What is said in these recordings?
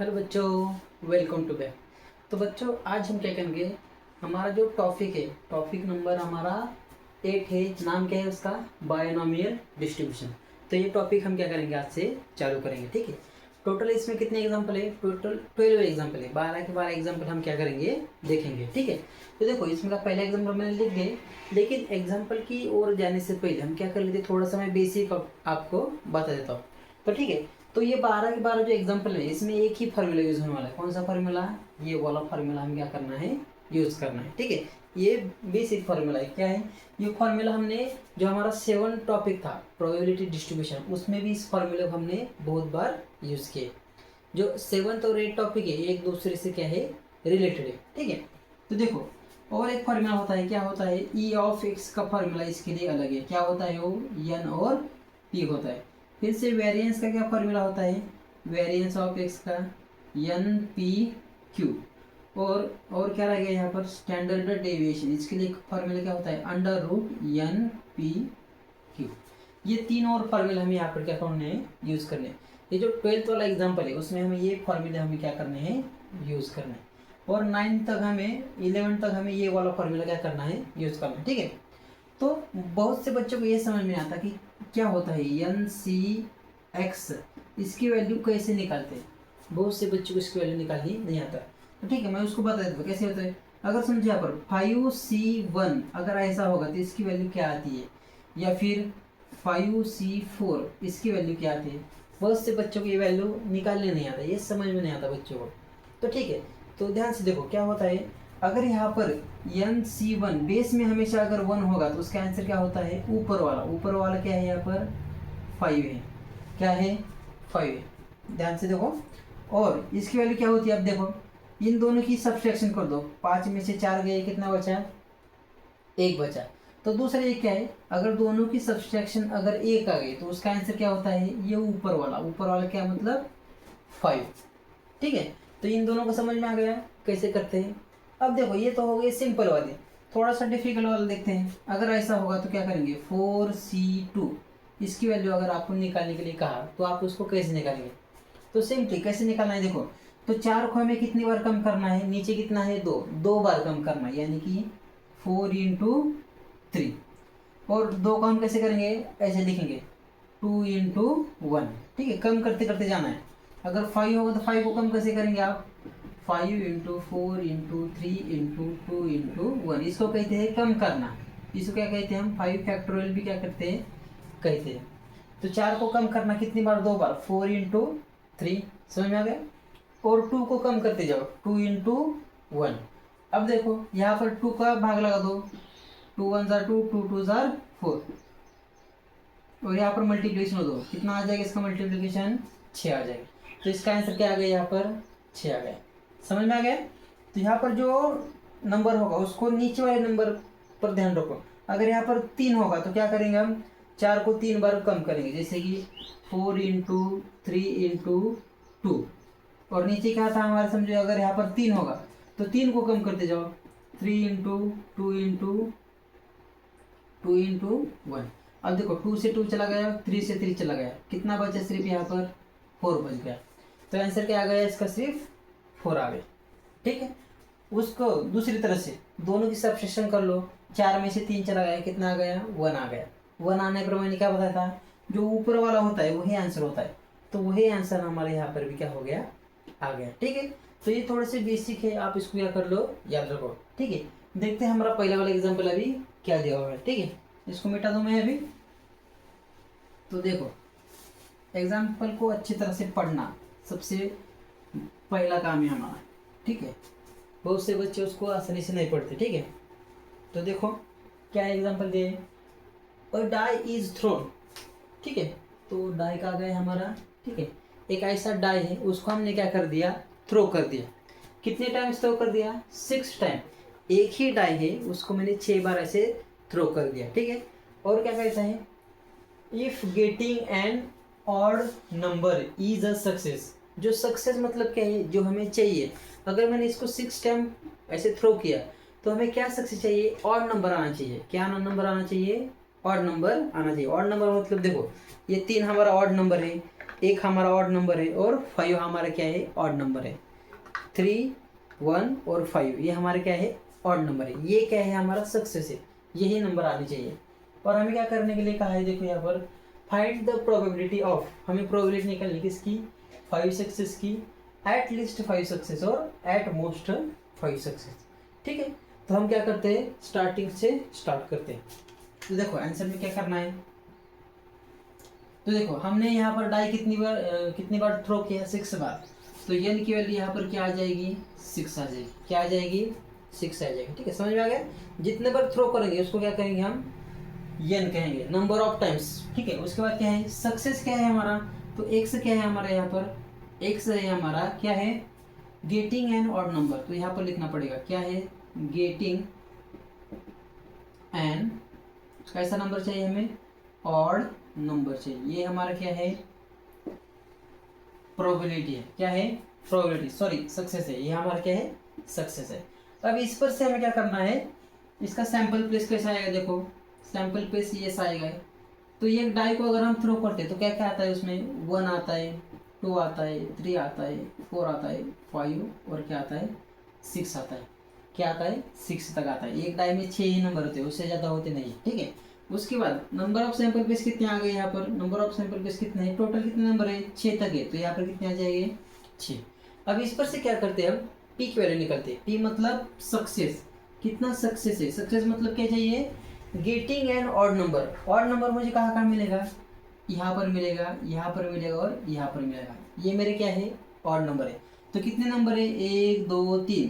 Hello बच्चों, welcome to back. तो बच्चों आज हम क्या करेंगे, हमारा जो टॉपिक है, टॉपिक नंबर हमारा 8 है। नाम क्या है उसका? Binomial distribution. तो ये टॉपिक हम क्या करेंगे, आज से चालू करेंगे। ठीक है। टोटल इसमें कितने एग्जाम्पल है? टोटल 12 एग्जाम्पल है। 12 के 12 एग्जाम्पल हम क्या करेंगे, देखेंगे। ठीक है। तो देखो इसमें का पहला एग्जाम्पल मैंने लिख दिए, लेकिन एग्जाम्पल की ओर जाने से पहले हम क्या कर लेते हैं, थोड़ा सा मैं बेसिक आपको बता देता हूँ। तो ठीक है। तो ये 12 के 12 जो एग्जाम्पल है, इसमें एक ही फार्मूला यूज होने वाला है। कौन सा फार्मूला? ये वाला फार्मूला हम क्या करना है, यूज करना है। ठीक है। ये बेसिक फार्मूला है। क्या है ये फार्मूला? हमने जो हमारा 7 टॉपिक था प्रोबेबिलिटी डिस्ट्रीब्यूशन, उसमें भी इस फार्मूले को हमने बहुत बार यूज किए। जो 7th और 8 टॉपिक है, एक दूसरे से क्या है, रिलेटेड है। ठीक है। तो देखो, और एक फार्मूला होता है, क्या होता है, ई ऑफ एक्स का फार्मूला इसके लिए अलग है। क्या होता है वो? एन और पी होता है। फिर से वेरिएंस का क्या फार्मूला होता है? वेरिएंस ऑफ एक्स का एन पी क्यू। और क्या रह गया यहाँ पर? Standard deviation. इसके लिए फार्मूला क्या होता है? Under root N P Q. ये तीन और फार्मूला हमें यहाँ पर क्या करने हैं, यूज करने हैं। ये जो 12th वाला एग्जाम्पल है, उसमें हमें ये फार्मूले हमें क्या करने हैं, यूज करना है। और 9 तक हमें, 11 तक हमें ये वाला फार्मूला क्या करना है, यूज करना है। ठीक है। तो बहुत से बच्चों को ये समझ में आता कि क्या होता है एन सी एक्स, इसकी वैल्यू कैसे निकालते हैं। बहुत से बच्चों को इसकी वैल्यू निकालनी नहीं आता। तो ठीक है, मैं उसको बता देता हूँ कैसे होता है। अगर समझे यहाँ पर 5C1 अगर ऐसा होगा तो इसकी वैल्यू क्या आती है, या फिर 5C4 इसकी वैल्यू क्या आती है। बहुत से बच्चों को ये वैल्यू निकालने नहीं आता, ये समझ में नहीं आता बच्चों को। तो ठीक है, तो ध्यान से देखो क्या होता है। अगर यहाँ पर NC1 बेस में हमेशा अगर 1 होगा तो उसका आंसर क्या होता है, ऊपर वाला क्या है यहाँ पर, 5 है। क्या है? 5 है। ध्यान से देखो। और इसकी वैल्यू क्या होती है, अब देखो इन दोनों की सब्सट्रैक्शन कर दो। 5 में से 4 गए, कितना बचा? 1 बचा। तो दूसरा ये क्या है, अगर दोनों की सब्सट्रैक्शन अगर 1 आ गई तो उसका आंसर क्या होता है, ये ऊपर वाला क्या मतलब 5। ठीक है। तो इन दोनों को समझ में आ गया कैसे करते हैं। अब देखो ये तो हो गए सिंपल वाले, थोड़ा सा डिफिकल्ट वाला देखते हैं। अगर ऐसा होगा तो क्या करेंगे, 4C2 इसकी वैल्यू अगर आपको निकालने के लिए कहा तो आप उसको कैसे निकालेंगे। तो सिंपली कैसे निकालना है, देखो तो 4 को हमें कितनी बार कम करना है, नीचे कितना है 2 बार कम करना है, यानी कि 4 × 3। और 2 को हम कैसे करेंगे, ऐसे लिखेंगे 2 × 1। ठीक है, कम करते करते जाना है। अगर 5 होगा तो 5 को कम कैसे करेंगे आप, 5 × 4 × 3 × 2 × 1। इसको कहते हैं कम करना। इसको क्या कहते हैं हम, 5 फैक्टोरियल भी क्या करते हैं, कहते हैं। तो 4 को कम करना कितनी बार, 2 बार, 4 × 3। समझ में आ गया। और 2 को कम करते जाओ, 2 × 1। अब देखो यहाँ पर 2 का भाग लगा दो, 2 1 जार 2, 2 2 जार 4। और यहाँ पर मल्टीप्लिकेशन हो दो, कितना आ जाएगा इसका मल्टीप्लिकेशन, 6 आ जाएगा। तो इसका आंसर क्या आ गया, यहाँ पर 6 आ गया। समझ में आ गया। तो यहाँ पर जो नंबर होगा उसको नीचे वाले नंबर पर ध्यान रखो। अगर यहाँ पर 3 होगा तो क्या करेंगे हम, 4 को 3 बार कम करेंगे, जैसे कि 4 × 3 × 2। और नीचे क्या था हमारे, समझो अगर यहाँ पर 3 होगा तो 3 को कम करते जाओ, 3 × 2 × 2 × 1। अब देखो 2 से 2 चला गया, 3 से 3 चला गया, कितना बचा सिर्फ यहाँ पर 4 बच गया। तो आंसर क्या आ गया इसका, सिर्फ 4 आ गया। ठीक है। उसको दूसरी तरह से दोनों की सब्स्टिट्यूशन कर लो। 4 में से 3 चला गया, कितना आ गया, 1 आ गया। 1 आने पर मैंने क्या बताया था, जो ऊपर वाला होता है वही आंसर होता है। तो वही आंसर हमारे यहाँ पर भी क्या हो गया, आ गया। ठीक है। तो ये थोड़े से बेसिक है, आप इसको क्या कर लो, याद रखो। ठीक है। देखते हैं हमारा पहला वाला एग्जाम्पल अभी क्या दिया हुआ है। ठीक है, इसको मिटा दूं मैं अभी। तो देखो एग्जाम्पल को अच्छी तरह से पढ़ना सबसे पहला काम है हमारा। ठीक है, बहुत से बच्चे उसको आसानी से नहीं पढ़ते। ठीक है। तो देखो क्या एग्जाम्पल दिए, अ डाई इज थ्रोन। ठीक है, तो डाई का आ गया हमारा। ठीक है, एक ऐसा डाई है, उसको हमने क्या कर दिया, थ्रो कर दिया। कितने टाइम थ्रो कर दिया, 6 टाइम। एक ही डाई है, उसको मैंने 6 बार ऐसे थ्रो कर दिया। ठीक है। और क्या कहता है, if getting an odd number is a success. जो सक्सेस मतलब क्या है, जो हमें चाहिए। अगर मैंने इसको 6 टाइम ऐसे थ्रो किया तो हमें क्या सक्सेस चाहिए, ऑड नंबर आना चाहिए। क्या नंबर आना चाहिए, ऑड नंबर आना चाहिए। ऑड नंबर मतलब देखो ये 3 हमारा ऑड नंबर है, एक हमारा ऑड नंबर है और 5 हमारा क्या है, ऑड नंबर है। 3, 1 और 5 ये हमारे क्या है, ऑड नंबर है। ये क्या है, हमारा सक्सेस है, यही नंबर आने चाहिए। और हमें क्या करने के लिए कहा है, देखो यहाँ पर फाइंड द प्रोबेबिलिटी ऑफ, हमें प्रोबेबिलिटी निकालनी किसकी, 5 सक्सेस की, एट लीस्ट 5 सक्सेस और एट मोस्ट 5 सक्सेस। ठीक है, तो हम क्या करते हैं, स्टार्टिंग से स्टार्ट करते हैं। तो देखो आंसर में क्या करना है, तो देखो हमने यहाँ पर डाई कितनी बार थ्रो किया, 6 बार। तो एन की वैल्यू यहाँ पर क्या आ जाएगी, 6 आ जाएगी। क्या आ जाएगी, 6 आ जाएगी। ठीक है, समझ में आ गया। जितने बार थ्रो करेंगे उसको क्या कहेंगे हम, एन कहेंगे, नंबर ऑफ टाइम्स। ठीक है, उसके बाद क्या है, सक्सेस क्या है हमारा, तो एक्स क्या है हमारा, यहाँ पर एक्स है हमारा, क्या है, गेटिंग एन ऑड नंबर। तो यहाँ पर लिखना पड़ेगा क्या है, गेटिंग एन, कैसा नंबर चाहिए हमें, ऑड नंबर चाहिए। ये हमारा क्या है, प्रोबेबिलिटी है। क्या है, प्रोबेबिलिटी, सॉरी सक्सेस है। ये हमारा क्या है, सक्सेस है। अब इस पर से हमें क्या करना है, इसका सैंपल प्लेस कैसा आएगा, देखो सैंपल प्लेस ये आएगा। तो ये डाई को अगर हम थ्रो करते तो क्या क्या आता है उसमें, 1 आता है, 2 आता है, 3 आता है, 4 आता है, 5 और क्या आता है, 6 आता है। क्या आता है, 6 तक आता है। एक डाई में 6 ही नंबर होते हैं, उससे ज़्यादा होते नहीं। ठीक है, उसके बाद नंबर ऑफ सैंपल पीस कितने आ गए, यहाँ पर नंबर ऑफ सैंपल पीस कितने हैं, टोटल कितने नंबर है, 6 तक है। तो यहाँ पर कितने आ जाएंगे, 6। अब इस पर से क्या करते हैं, हम पी की वैल्यू निकलते हैं। पी मतलब सक्सेस, कितना सक्सेस है, सक्सेस मतलब क्या चाहिए, getting an odd number. Odd number मुझे कहाँ कहाँ मिलेगा, यहाँ पर मिलेगा, यहाँ पर मिलेगा और यहाँ पर मिलेगा। ये मेरे क्या है, ऑड नंबर है। तो कितने नंबर है, 1 2 3,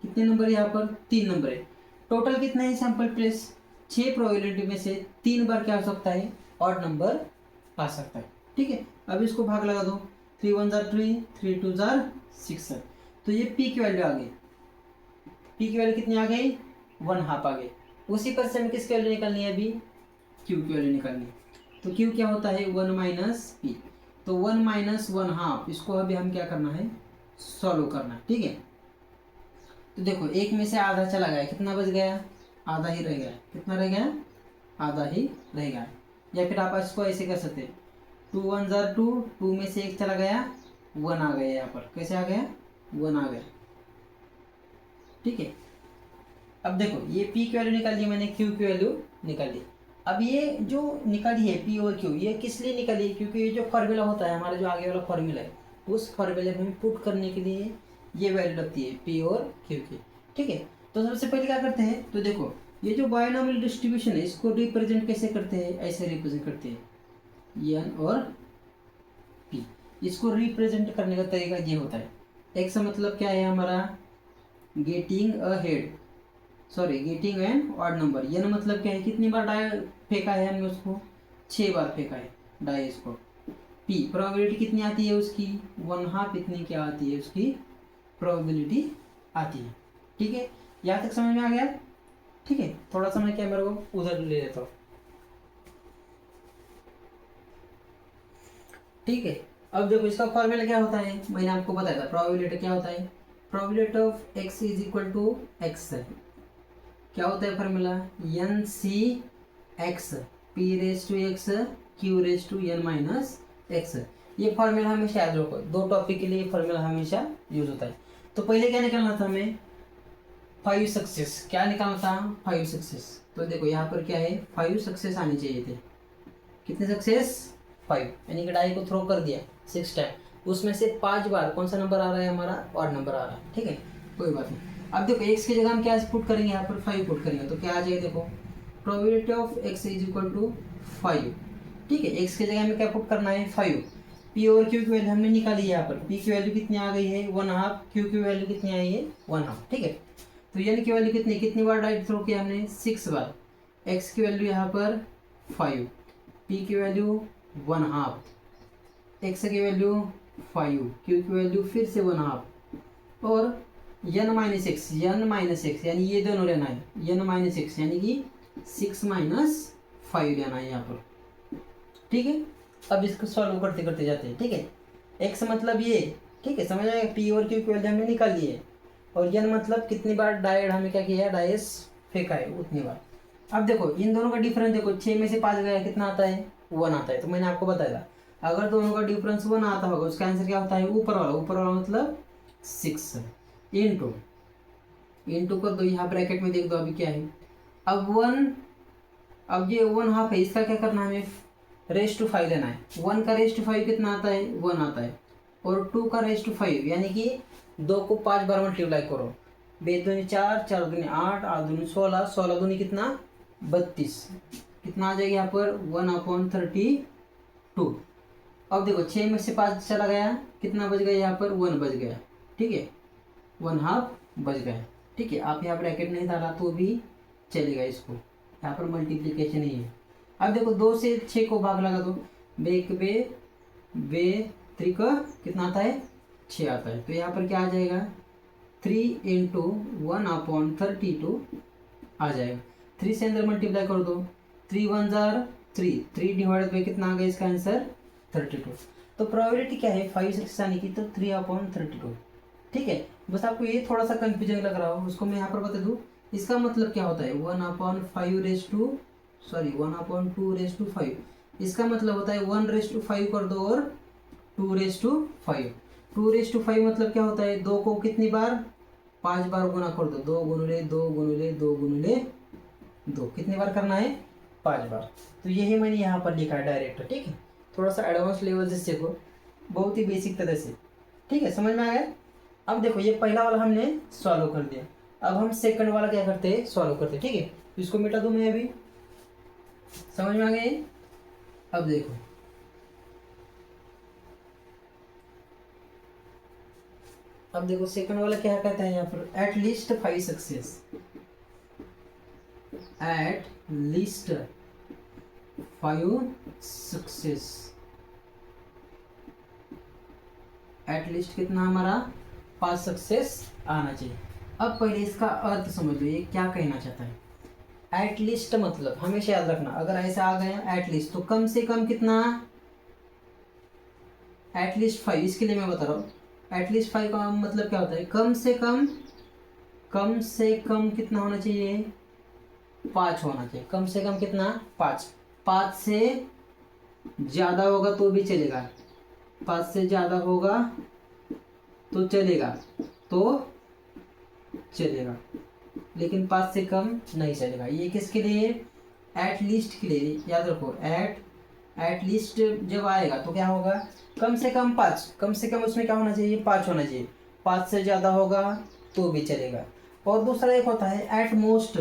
कितने नंबर है यहाँ पर, 3 नंबर है। टोटल कितना है सैंपल प्लेस, 6 प्रोबेबिलिटी में से 3 बार क्या हो सकता है, ऑड नंबर आ सकता है। ठीक है, अब इसको भाग लगा दो, 3 1 जार 3, 3 2 जार 6। तो ये पी की वैल्यू आ गई। पी की वैल्यू कितनी आ गई, 1/2 आ गई। उसी पर से हमें किसकी वैल्यू निकालनी है, अभी क्यू की वैल्यू निकालनी है। तो क्यू क्या होता है, 1 माइनस पी। तो 1 माइनस 1/2, इसको अभी हम क्या करना है, सॉल्व करना है। ठीक है, तो देखो एक में से आधा चला गया, कितना बच गया, आधा ही रह गया। कितना रह गया, आधा ही रह गया। या फिर आप इसको ऐसे कर सकते हैं, 2 1 जार 2, 2 में से 1 चला गया, 1 आ गया। यहाँ पर कैसे आ गया, 1 आ गया। ठीक है, अब देखो ये P की वैल्यू निकाल दी मैंने, Q की वैल्यू निकाल दी। अब ये जो निकाली है P और Q, ये किस लिए निकाली है, क्योंकि ये जो फॉर्मूला होता है हमारा, जो आगे वाला फॉर्मूला है, उस फॉर्मूले में पुट करने के लिए ये वैल्यू लगती है P और Q की। ठीक है, तो सबसे पहले क्या करते हैं, तो देखो ये जो बायनोमियल डिस्ट्रीब्यूशन है, इसको रिप्रेजेंट कैसे करते हैं, ऐसे रिप्रेजेंट करते हैं, N और P। इसको रिप्रेजेंट करने का तरीका ये होता है, X मतलब क्या है हमारा, getting a head, sorry getting an odd number. N मतलब क्या है, कितनी बार डाई फेंका है हमने उसको, 6 बार फेंका है डाई इसको। पी प्रोबेबिलिटी कितनी आती है उसकी, 1/2 इतनी क्या आती है उसकी प्रोबेबिलिटी आती है। ठीक है, यहाँ तक समझ में आ गया। ठीक है, थोड़ा सा मैं कैमरा को उधर ले लेता हूँ। ठीक है, अब देखो इसका फॉर्मूला क्या होता है, मैंने आपको बताया था प्रोबेबिलिटी क्या होता है, probability of x is equal to X. क्या होता है formula, N C X, P raise to X, Q raise to N minus X. ये फॉर्मूला हमेशा याद रखो, 2 टॉपिक के लिए फॉर्मूला हमेशा यूज होता है। तो पहले क्या निकालना था हमें, 5 सक्सेस। क्या निकालना था, 5 सक्सेस। तो देखो यहाँ पर क्या है, 5 सक्सेस आने चाहिए थे। कितने सक्सेस, 5, यानी कि डाई को थ्रो कर दिया 6 टाइम, उसमें से 5 बार कौन सा नंबर आ रहा है हमारा, ऑड नंबर आ रहा है। ठीक है, कोई बात नहीं। अब देखो एक्स की जगह हम क्या पुट करेंगे, यहाँ पर 5 पुट करेंगे। तो क्या आ जाएगा, देखो probability of X is equal to 5। ठीक है, एक्स की जगह हमें क्या पुट करना है, 5। पी और क्यू की वैल्यू हमने निकाली है। यहाँ पर पी की वैल्यू कितनी आ गई है, 1/2, क्यू की वैल्यू कितनी आई है, 1/2। ठीक है, तो एन की वैल्यू कितनी बार डाई थ्रो किया हमने, 6 बार। एक्स की वैल्यू यहाँ पर 5, पी की वैल्यू 1/2, एक्स की वैल्यू 5, क्यू की वैल्यू फिर से 1/2 और n माइनस एक्स, यानी ये दोनों लेना है, n माइनस एक्स यानी कि 6 माइनस 5 लेना है यहाँ पर। ठीक है, अब इसको सॉल्व करते करते जाते हैं। ठीक है, x मतलब ये, ठीक है समझ आएगा, p और q की वैल्यू हमने निकाल ली है, और n मतलब कितनी बार डाइड हमें क्या किया है, डाइस फेंका है उतनी बार। अब देखो इन दोनों का डिफरेंस देखो, 6 में से 5 गया कितना आता है, 1 आता है। तो मैंने आपको बताया था अगर दोनों का डिफरेंस 1 आता होगा उसका आंसर क्या होता है, ऊपर वाला मतलब 6 इंटू इंटू कर दो, यहाँ ब्रैकेट में देख दो अभी क्या है। अब ये 1/2 है, इसका क्या करना है, हमें रेस टू 5 लेना है। 1 का रेस टू 5 कितना आता है, 1 आता है, और 2 का रेस टू 5 यानी कि 2 को 5 बार मल्टीप्लाई करो, 2 दूनी 4, 4 दूनी 8, 8 दूनी 16, 16 दूनी कितना 32, कितना आ जाएगा यहाँ पर 1/32। अब देखो 6 में से 5 चला गया, कितना बच गया यहाँ पर 1 बच गया, ठीक है, 1/2 बच गया, ठीक है। आप यहाँ ब्रैकेट नहीं डाला तो भी चलेगा, इसको यहाँ पर मल्टीप्लिकेशन ही है। अब देखो 2 से 6 को भाग लगा दो, बे 3 का कितना आता है 6 आता है, तो यहाँ पर क्या आ जाएगा 3 इंटू 1/32 आ जाएगा। 3 से अंदर मल्टीप्लाई कर दो, 3 1 जार 3 डिवाइडेड बाई कितना आ गया इसका आंसर 32। तो प्रोबेबिलिटी क्या है 5 6 आने की, तो 3/32, ठीक है। बस आपको ये थोड़ा सा कंफ्यूजन लग रहा हो उसको मैं यहाँ पर बता दूँ, इसका मतलब क्या होता है 1/2 इसका मतलब होता है 1/5 कर दो और 2/5। 2/5 मतलब क्या होता है, 2 को कितनी बार 5 बार गुना कर दो, 2 गुनुले 2 गुनुले 2 गुनुले 2, कितनी बार करना है 5 बार। तो यही मैंने यहाँ पर लिखा है डायरेक्ट, ठीक है। थोड़ा सा एडवांस लेवल से सीखो, बहुत ही बेसिक तरह से, ठीक है, समझ में आ गया। अब देखो ये पहला वाला हमने सॉल्व कर दिया, अब हम सेकंड वाला क्या करते हैं सॉल्व करते हैं, ठीक है। इसको मिटा दूं मैं अभी, समझ में आ गया। अब देखो सेकंड वाला क्या कहता है यहाँ पर, at least 5 success, at least 5 success, at least कितना हमारा 5 सक्सेस आना चाहिए। अब पहले इसका अर्थ समझ लो, ये क्या कहना चाहता है। एट लीस्ट मतलब हमेशा याद रखना, अगर ऐसा आ गया एट लीस्ट तो कम से कम कितना, एट लीस्ट 5, इसके लिए मैं बता रहा हूँ एट लीस्ट 5 का मतलब क्या होता है, कम से कम कितना होना चाहिए 5 होना चाहिए, कम से कम कितना 5। 5 से ज़्यादा होगा तो भी चलेगा, 5 से ज़्यादा होगा तो चलेगा, लेकिन 5 से कम नहीं चलेगा। ये किसके लिए, एट लीस्ट के लिए, याद रखो एट लीस्ट जब आएगा तो क्या होगा, कम से कम 5, कम से कम उसमें क्या होना चाहिए 5 होना चाहिए, 5 से ज़्यादा होगा तो भी चलेगा। और दूसरा एक होता है एट मोस्ट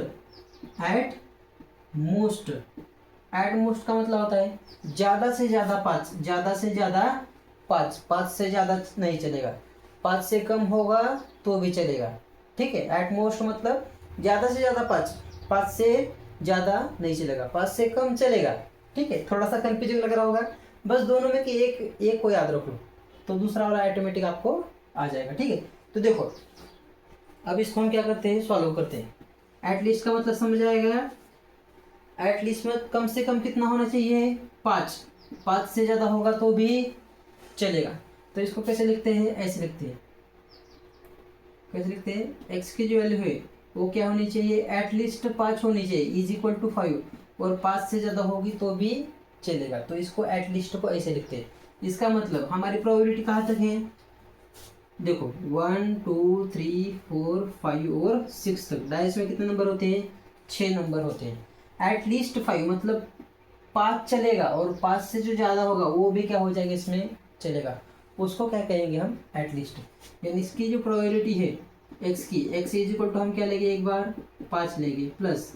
का मतलब होता है ज़्यादा से ज़्यादा 5, ज़्यादा से ज़्यादा 5 से ज़्यादा नहीं चलेगा, 5 से कम होगा तो भी चलेगा, ठीक है। एट मोस्ट मतलब ज़्यादा से ज़्यादा 5 से ज़्यादा नहीं चलेगा, 5 से कम चलेगा, ठीक है। थोड़ा सा कंफ्यूजन लग रहा होगा, बस दोनों में कि एक को याद रख लो तो दूसरा वाला ऑटोमेटिक आपको आ जाएगा, ठीक है। तो देखो अब इसको हम क्या करते हैं सॉल्व करते हैं। एट लीस्ट का मतलब समझ आएगा, एट लीस्ट में कम से कम कितना होना चाहिए 5 से ज़्यादा होगा तो भी चलेगा। तो इसको कैसे लिखते हैं, ऐसे लिखते हैं, कैसे लिखते हैं, एक्स की जो वैल्यू है वो क्या होनी चाहिए, एट लीस्ट 5 होनी चाहिए, इज इक्वल टू 5, और 5 से ज़्यादा होगी तो भी चलेगा। तो इसको एट लीस्ट को ऐसे लिखते हैं। इसका मतलब हमारी प्रोबेबिलिटी कहाँ तक है, देखो 1 2 3 4 5 और 6 तक, डाइस में कितने नंबर होते हैं 6 नंबर होते हैं। एट लीस्ट 5 मतलब 5 चलेगा, और 5 से जो ज़्यादा होगा वो भी क्या हो जाएगा इसमें चलेगा, उसको क्या कहेंगे हम एट लीस्ट। यानी इसकी जो प्रोबेबिलिटी है एक्स की, एक्स इज इक्वल टू हम क्या लेंगे एक बार 5 लेंगे, प्लस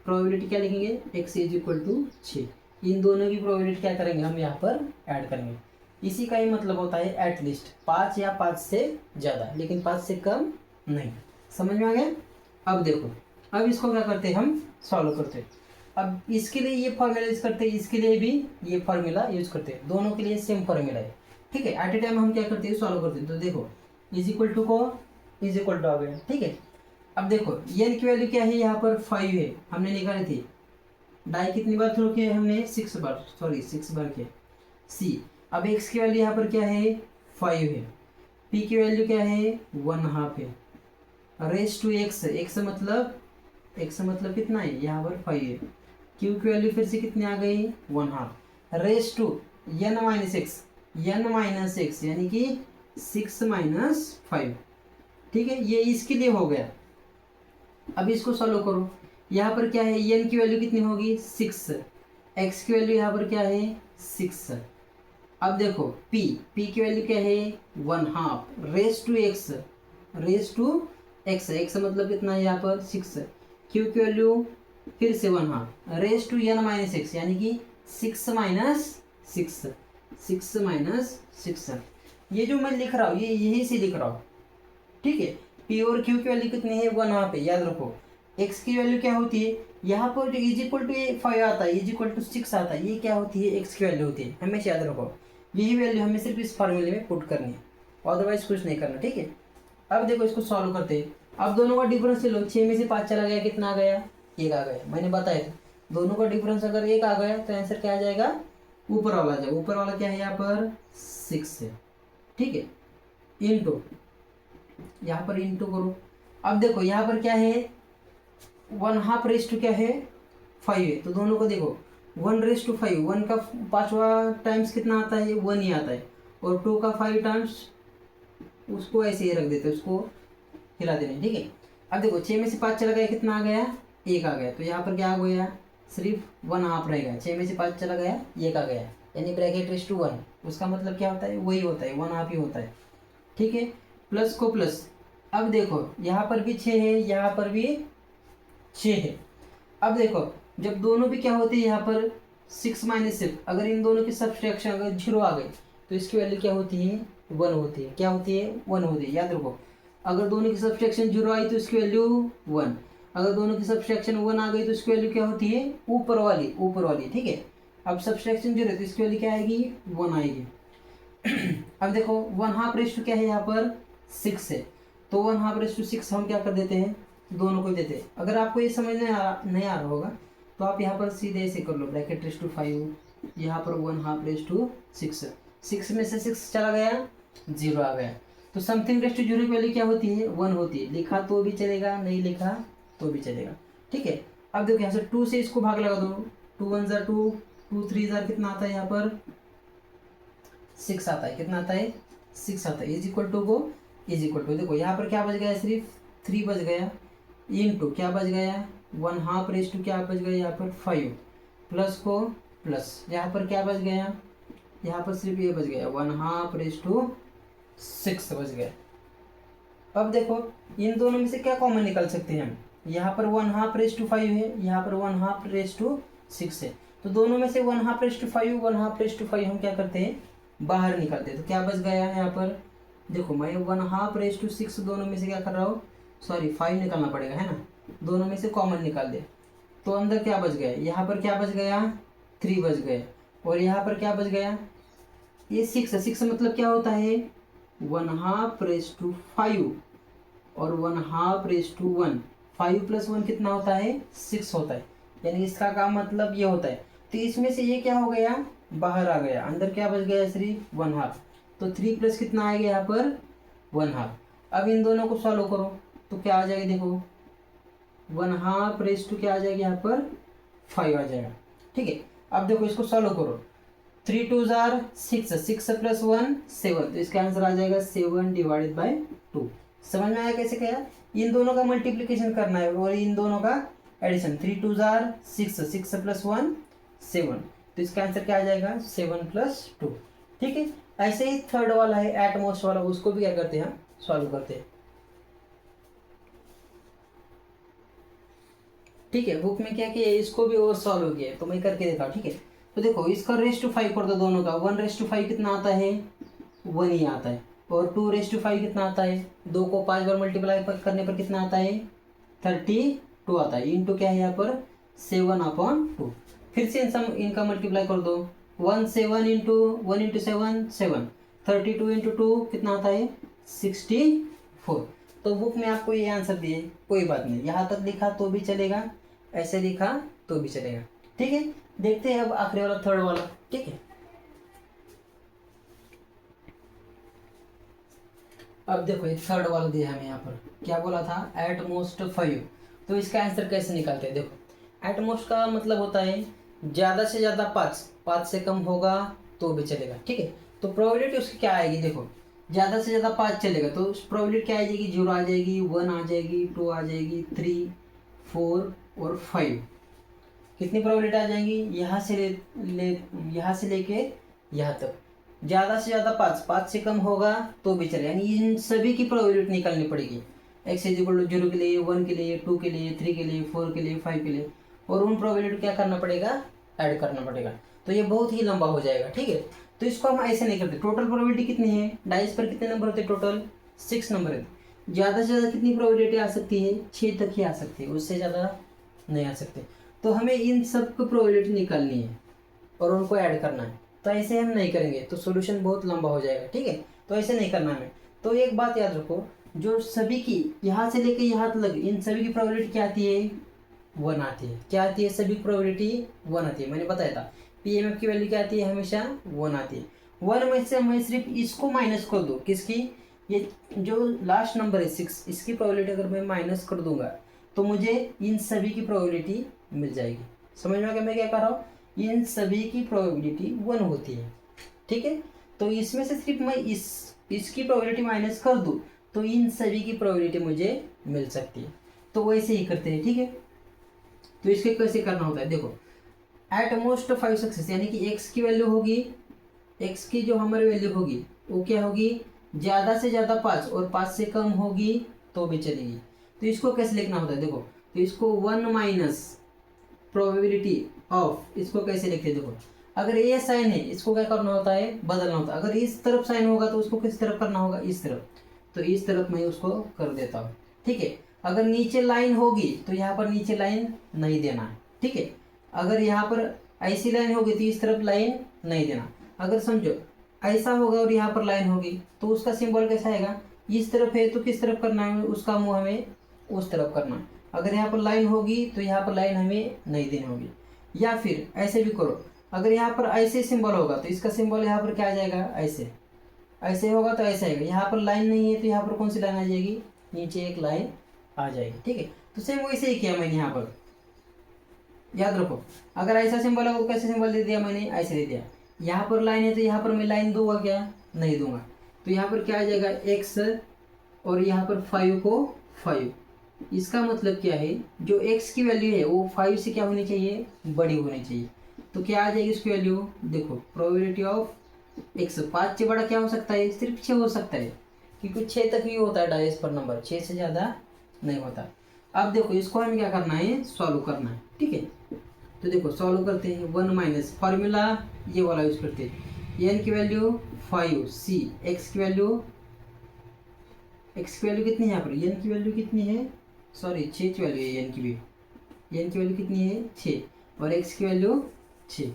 प्रोबेबिलिटी क्या लिखेंगे एक्स इज इक्वल टू 6, इन दोनों की प्रोबेबिलिटी क्या करेंगे हम यहाँ पर ऐड करेंगे। इसी का ही मतलब होता है एट लीस्ट 5 या 5 से ज़्यादा, लेकिन 5 से कम नहीं। समझ में आ गया। अब देखो अब इसको क्या करते हैं हम सॉल्व करते हैं। अब इसके लिए ये फॉर्मूला यूज़ करते हैं, इसके लिए भी ये फॉर्मूला यूज़ करते हैं, दोनों के लिए सेम फॉर्मूला है, ठीक है। एट ए टाइम हम क्या करते हैं सॉल्व करते हैं। तो देखो इज इक्वल टू को इज इक्वल टू आ गया, ठीक है। अब देखो एन की वैल्यू क्या है यहाँ पर 5 है, हमने निकाली थी। डाई कितनी बार थ्रो किया है हमने 6 बार, सॉरी 6 बार किया सी। अब एक्स की वैल्यू यहाँ पर क्या है 5 है, पी की वैल्यू क्या है 1/2 है, रेस टू एक्स मतलब कितना है यहाँ पर 5 है। क्यू की वैल्यू फिर से कितनी आ गई 1/2, raise to n minus X, n minus X यानी कि 6 माइनस 5। ठीक है, ये इसके लिए हो गया। अब इसको सॉल्व करो। यहाँ पर क्या है, n की वैल्यू कितनी होगी 6, x की वैल्यू यहाँ पर क्या है 6। अब देखो p की वैल्यू क्या है 1/2 raise to x, raise to x मतलब कितना है यहाँ पर 6। q की वैल्यू फिर से 1/2 raise to n minus X यानी कि 6 माइनस 6, 6 माइनस 6। ये जो मैं लिख रहा हूँ ये यही से लिख रहा हूँ। ठीक है, p और q की वैल्यू कितनी है 1/2 है, याद रखो। x की वैल्यू क्या होती है, यहाँ पर जो इज इक्वल टू 5 आता है, इज इक्वल टू 6 आता है, ये क्या होती है x की वैल्यू होती है, हमेशा याद रखो। यही वैल्यू हमें सिर्फ इस फार्मूले में पुट करनी है, अदरवाइज कुछ नहीं करना। ठीक है, अब देखो इसको सॉल्व करते हैं। अब दोनों का डिफरेंस ले लो, 6 में से 5 चला गया, कितना आ गया 1 आ गया। मैंने बताया था दोनों का डिफरेंस अगर 1 आ गया तो आंसर क्या आ जाएगा, ऊपर वाला आ जाएगा। ऊपर वाला क्या है यहाँ पर 6 है। ठीक है, इंटू, यहाँ पर इंटू करो। अब देखो यहाँ पर क्या है 1/2 रेस टू क्या है 5 है, तो दोनों को देखो 1 रेस टू 5, 1 का 5वां टाइम्स कितना आता है 1 ही आता है, और 2 का 5 टाइम्स उसको ऐसे ही रख देते, उसको हिला देना। ठीक है, अब देखो 6 में से 5 चला गया, कितना आ गया 1 आ गया, तो यहाँ पर क्या आ गया सिर्फ 1/2 रहेगा। 6 में से 5 चला गया 1 आ गया, यानी ब्रैकेट रेस टू 1, उसका मतलब क्या होता है वही होता है 1/2 ही होता है। ठीक है, प्लस को प्लस। अब देखो यहाँ पर भी 6 है, यहाँ पर भी 6 है। अब देखो जब दोनों भी क्या होते हैं यहाँ पर 6 माइनस 6, अगर इन दोनों की सब्सट्रैक्शन अगर 0 आ गई तो इसकी वैल्यू क्या होती है 1 होती है। क्या होती है 1 होती है, याद रखो। अगर दोनों की सब्सट्रैक्शन 0 आई तो इसकी वैल्यू 1, अगर दोनों की सब्सट्रैक्शन 1 आ गई तो इसकी वैल्यू क्या होती है ऊपर वाली, ऊपर वाली। ठीक है, अब सब्सट्रैक्शन 0 है तो इसकी वैल्यू क्या आएगी 1 आएगी। अब देखो 1/2 रेस टू क्या है यहाँ पर 6 है, तो 1/2 रेस टू 6 हम क्या कर देते हैं दोनों को देते हैं। अगर आपको ये समझ नहीं आ रहा होगा तो आप यहाँ पर सीधे ऐसे कर लो, ब्रैकेट रेस टू 5, यहाँ पर 1/2 रेस टू 6, 6 में से 6 चला गया 0 आ गया, तो समथिंग रेस टू 0 की वैल्यू क्या होती है 1 होती है। लिखा तो भी चलेगा, नहीं लिखा तो भी चलेगा। ठीक है, अब देखो यहाँ से 2 से इसको भाग लगा दो, 2 1 जार 2, 2 3 जार कितना आता है यहाँ पर 6 आता है, कितना आता है 6 आता है। इज इक्वल टू को इज इक्वल टू, देखो यहाँ पर क्या बच गया सिर्फ 3 बच गया, इंटू क्या बच गया 1/2 रेस टू क्या बच गया यहाँ पर 5, प्लस को प्लस, यहाँ पर क्या बच गया यहाँ पर सिर्फ ये बच गया 1/2 रेस टू 6 बच गया। अब देखो इन दोनों में से क्या कॉमन निकाल सकते हैं हम, यहाँ पर 1/2 रेस टू 5 है, यहाँ पर 1/2 रेस टू 6 है, तो दोनों में से 1/2 रेस टू 5 1/2 रेस टू 5 हम क्या करते हैं बाहर निकालते हैं। तो क्या बच गया यहाँ पर, देखो मैं 1/2 रेस टू 6 दोनों में से क्या कर रहा हूँ, सॉरी 5 निकालना पड़ेगा है ना, दोनों में से कॉमन निकाल दे, तो अंदर क्या बच गया यहाँ पर क्या बच गया 3 बच गया, और यहाँ पर क्या बच गया ये 6 मतलब क्या होता है 1/2 रेस टू 5 और 1/2 रेस टू 1, 5 + 1 कितना होता है 6 होता है, यानी इसका काम मतलब ये होता है। तो इसमें से ये क्या हो गया बाहर आ गया, अंदर क्या बच गया सिर्फ 1/2, तो 3 प्लस कितना आएगा यहाँ पर 1/2। अब इन दोनों को सॉल्व करो तो क्या आ जाएगा, देखो 1/2 रेस टू क्या आ जाएगा यहाँ पर 5 आ जाएगा। ठीक है, अब देखो इसको सॉल्व करो, 3 2 जार 6, 6 + 1 7, तो इसका आंसर आ जाएगा 7/2। समझ में आया कैसे क्या, इन दोनों का मल्टीप्लिकेशन करना है और इन दोनों का एडिशन, 3 2 जार 6, 6 + 1 7, तो इसका आंसर क्या आ जाएगा 7 + 2। ठीक है, ऐसे ही थर्ड वाला है एटमोस्ट वाला, उसको भी क्या करते हैं सॉल्व करते हैं। ठीक है, बुक में क्या किया इसको भी और सॉल्व किया है, तो मैं करके देखा। ठीक है, तो देखो इसका रेस टू 5 कर दो दोनों का, 1 रेस टू 5 कितना आता है 1 ही आता है, और 2 रेस टू 5 कितना आता है, 2 को 5 बार मल्टीप्लाई करने पर कितना आता है 32 आता है, इंटू क्या है यहाँ पर 7/2। फिर से इनका मल्टीप्लाई कर दो, 1 7 इंटू 1 इंटू 7 7, 32 इंटू 2 कितना आता है 64। तो बुक में आपको ये आंसर दिए, कोई बात नहीं, यहाँ तक लिखा तो भी चलेगा, ऐसे लिखा तो भी चलेगा। ठीक है, देखते हैं अब आखिरी वाला थर्ड वाला। ठीक है, अब देखो ये थर्ड वाला दिया हमें यहाँ पर, क्या बोला था एटमोस्ट 5, तो इसका आंसर कैसे निकालते हैं। देखो एटमोस्ट का मतलब होता है ज़्यादा से ज़्यादा 5, 5 से कम होगा तो भी चलेगा, ठीक है। तो प्रोबेबिलिटी उसकी क्या आएगी, देखो ज़्यादा से ज़्यादा 5 चलेगा तो प्रोबेबिलिटी क्या आ जाएगी, 0 आ जाएगी, 1 आ जाएगी, 2 आ जाएगी, 3, 4 और 5। कितनी प्रोबेबिलिटी आ जाएंगी, यहाँ से लेके यहाँ तक। ज़्यादा से ज़्यादा 5 से कम होगा तो भी चलेगा, यानी इन सभी की प्रोबेबिलिटी निकालनी पड़ेगी। x = 0 के लिए, 1 के लिए, 2 के लिए, 3 के लिए, 4 के लिए, 5 के लिए, और उन प्रोबेबिलिटी क्या करना पड़ेगा, ऐड करना पड़ेगा। तो ये बहुत ही लंबा हो जाएगा, ठीक है। तो इसको हम ऐसे नहीं करते। टोटल प्रोबेबिलिटी कितनी है, डाइस पर कितने नंबर होते हैं, टोटल 6 नंबर है। ज़्यादा से ज़्यादा कितनी प्रोबेबिलिटी आ सकती है, 6 तक ही आ सकती है, उससे ज़्यादा नहीं आ सकते। तो हमें इन सब को प्रोबेबिलिटी निकालनी है और उनको ऐड करना है। तो ऐसे हम नहीं करेंगे तो सॉल्यूशन बहुत लंबा हो जाएगा, ठीक है। तो ऐसे नहीं करना हमें। तो एक बात याद रखो, जो सभी की यहाँ से लेके यहाँ तक इन सभी की प्रोबेबिलिटी क्या आती है, 1 आती है। क्या आती है, सभी प्रोबेबिलिटी 1 आती है। मैंने बताया था PMF की वैल्यू क्या आती है, हमेशा 1 आती है। 1 में से मैं सिर्फ इसको माइनस कर दूँ, किसकी, ये जो लास्ट नंबर है 6, इसकी प्रोबेबिलिटी अगर मैं माइनस कर दूंगा तो मुझे इन सभी की प्रोबेबिलिटी मिल जाएगी। समझ में आ गया मैं क्या कर रहा हूँ, इन सभी की प्रोबेबिलिटी 1 होती है, ठीक है। तो इसमें से सिर्फ मैं इसकी प्रोबेबिलिटी माइनस कर दूँ तो इन सभी की प्रोबेबिलिटी मुझे मिल सकती है। तो वैसे ही करते हैं, ठीक है। तो इसके कैसे करना होता है, देखो एट मोस्ट 5 सक्सेस, यानी कि x की वैल्यू होगी, x की जो हमारी वैल्यू होगी वो क्या होगी, ज़्यादा से ज़्यादा 5 और 5 से कम होगी तो भी चलेगी। तो इसको कैसे लिखना होता है, देखो तो इसको 1 माइनस प्रोबेबिलिटी ऑफ, इसको कैसे लिखते हैं, देखो अगर ये साइन है इसको क्या करना होता है, बदलना होता है। अगर इस तरफ साइन होगा तो उसको किस तरफ करना होगा, इस तरफ। तो इस तरफ मैं उसको कर देता हूँ, ठीक है। अगर नीचे लाइन होगी तो यहाँ पर नीचे लाइन नहीं देना है, ठीक है। अगर यहाँ पर ऐसी लाइन होगी तो इस तरफ लाइन नहीं देना। अगर समझो ऐसा होगा और यहाँ पर लाइन होगी तो उसका सिंबल कैसा आएगा, इस तरफ है तो किस तरफ करना है, उसका मुंह हमें उस तरफ करना है। अगर यहाँ पर लाइन होगी तो यहाँ पर लाइन हमें नहीं देनी होगी। या फिर ऐसे भी करो, अगर यहाँ पर ऐसे सिंबल होगा तो इसका सिंबल यहाँ पर क्या आ जाएगा, ऐसे। ऐसे होगा तो ऐसे आएगा। यहाँ पर लाइन नहीं है तो यहाँ पर कौन सी लाइन आ जाएगी, नीचे एक लाइन आ जाएगी, ठीक है। तो सेम वैसे ही किया मैंने यहाँ पर, याद रखो। अगर ऐसा सिंबल होगा तो कैसे सिंबल दे दिया मैंने, ऐसे दे दिया। यहाँ पर लाइन है तो यहाँ पर मैं लाइन दूंगा क्या, नहीं दूंगा। तो यहाँ पर क्या आ जाएगा, x, और यहाँ पर 5 को 5। इसका मतलब क्या है, जो x की वैल्यू है वो 5 से क्या होनी चाहिए, बड़ी होनी चाहिए। तो क्या आ जाएगी इसकी वैल्यू, देखो प्रोबेबिलिटी ऑफ x 5 से बड़ा क्या हो सकता है, सिर्फ 6 हो सकता है, क्योंकि 6 तक ही होता है डायस पर नंबर, 6 से ज़्यादा नहीं होता। अब देखो इसको हमें क्या करना है, सॉल्व करना है, ठीक है। तो देखो सॉल्व करते हैं, 1 माइनस फार्मूला ये वाला यूज करते हैं। n की वैल्यू 5, c x की वैल्यू कितनी है यहाँ पर, n की वैल्यू कितनी है, सॉरी 6 की वैल्यू है n की भी, n की वैल्यू कितनी है 6, और x की वैल्यू 6।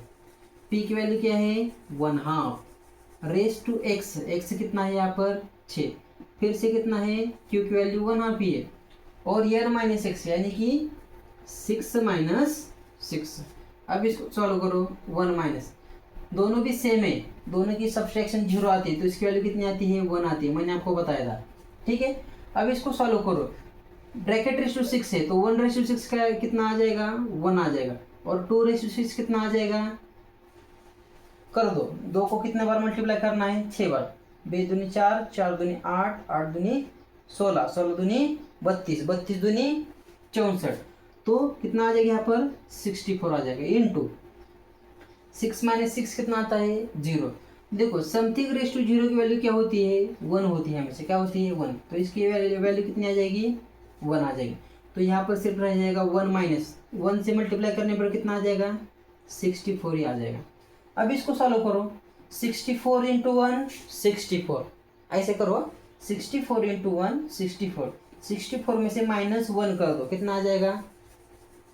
p की वैल्यू क्या है 1/2 रेस टू x कितना है यहाँ पर 6, फिर से कितना है, q की वैल्यू 1/2 ही है, और यर माइनस x यानी कि 6 माइनस 6। अब इसको सॉल्व करो, 1 माइनस, दोनों भी सेम है, दोनों की सब्सट्रैक्शन 0 आती है तो इसकी वैल्यू कितनी आती है, 1 आती है, मैंने आपको बताया था, ठीक है। अब इसको सॉल्व करो, ब्रैकेट रेस टू 6 है तो 1 रेस टू 6 का कितना आ जाएगा, 1 आ जाएगा, और 2 रेस टू 6 कितना आ जाएगा, कर दो, 2 को कितने बार मल्टीप्लाई करना है, 6 बार। 2 दूनी 4, 4 दूनी 8, 8 दूनी 16, 16 दूनी 32, 32 दूनी 64, तो कितना आ जाएगा यहाँ पर 64 आ जाएगा, इनटू 6 माइनस 6 कितना आता है 0। देखो समथिंग रेस टू 0 की वैल्यू क्या होती है, 1 होती है, हमेशा क्या होती है 1, तो इसकी वैल्यू कितनी आ जाएगी, 1 आ जाएगी। तो यहाँ पर सिर्फ रह जाएगा 1 माइनस 1 से मल्टीप्लाई करने पर कितना आ जाएगा, 64 ही आ जाएगा। अब इसको सॉल्व करो, 64 इंटू 1 64, ऐसे करो, 64 इंटू 1 64, 64 में से -1 कर दो, कितना आ जाएगा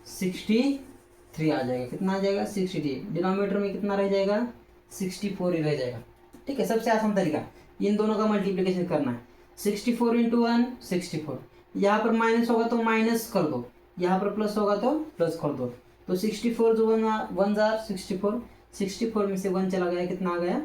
63 आ जाएगा, कितना आ जाएगा 63, डिनोमिनेटर में कितना रह जाएगा 64 ही रह जाएगा, ठीक है। सबसे आसान तरीका इन दोनों का मल्टीप्लिकेशन करना है, 64 इंटू 1 64, यहाँ पर माइनस होगा तो माइनस कर दो, यहाँ पर प्लस होगा तो प्लस कर दो, तो 64 जो 1 जार 64, 64 में से 1 चला गया, कितना आ गया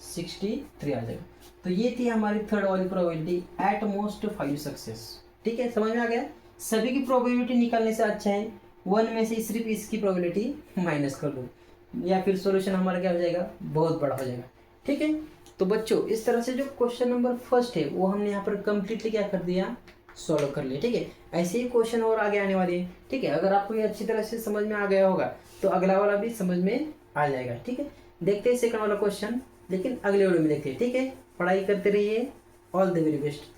63 आ जाएगा। तो ये थी हमारी थर्ड वाली प्रोबेबिलिटी, एट मोस्ट 5 सक्सेस, ठीक है, समझ में आ गया। सभी की प्रोबेबिलिटी निकालने से अच्छा है 1 में से सिर्फ इसकी प्रोबेबिलिटी माइनस कर दो, या फिर सॉल्यूशन हमारा क्या हो जाएगा, बहुत बड़ा हो जाएगा। ठीक है, तो बच्चों इस तरह से जो क्वेश्चन नंबर फर्स्ट है वो हमने यहाँ पर कंप्लीटली क्या कर दिया, सॉल्व कर लिया। ठीक है, ऐसे ही क्वेश्चन और आगे आने वाले हैं। ठीक है, अगर आपको ये अच्छी तरह से समझ में आ गया होगा तो अगला वाला भी समझ में आ जाएगा। ठीक है, देखते हैं सेकंड वाला क्वेश्चन, लेकिन अगले वीडियो में देखते हैं। ठीक है, पढ़ाई करते रहिए, ऑल द वेरी बेस्ट।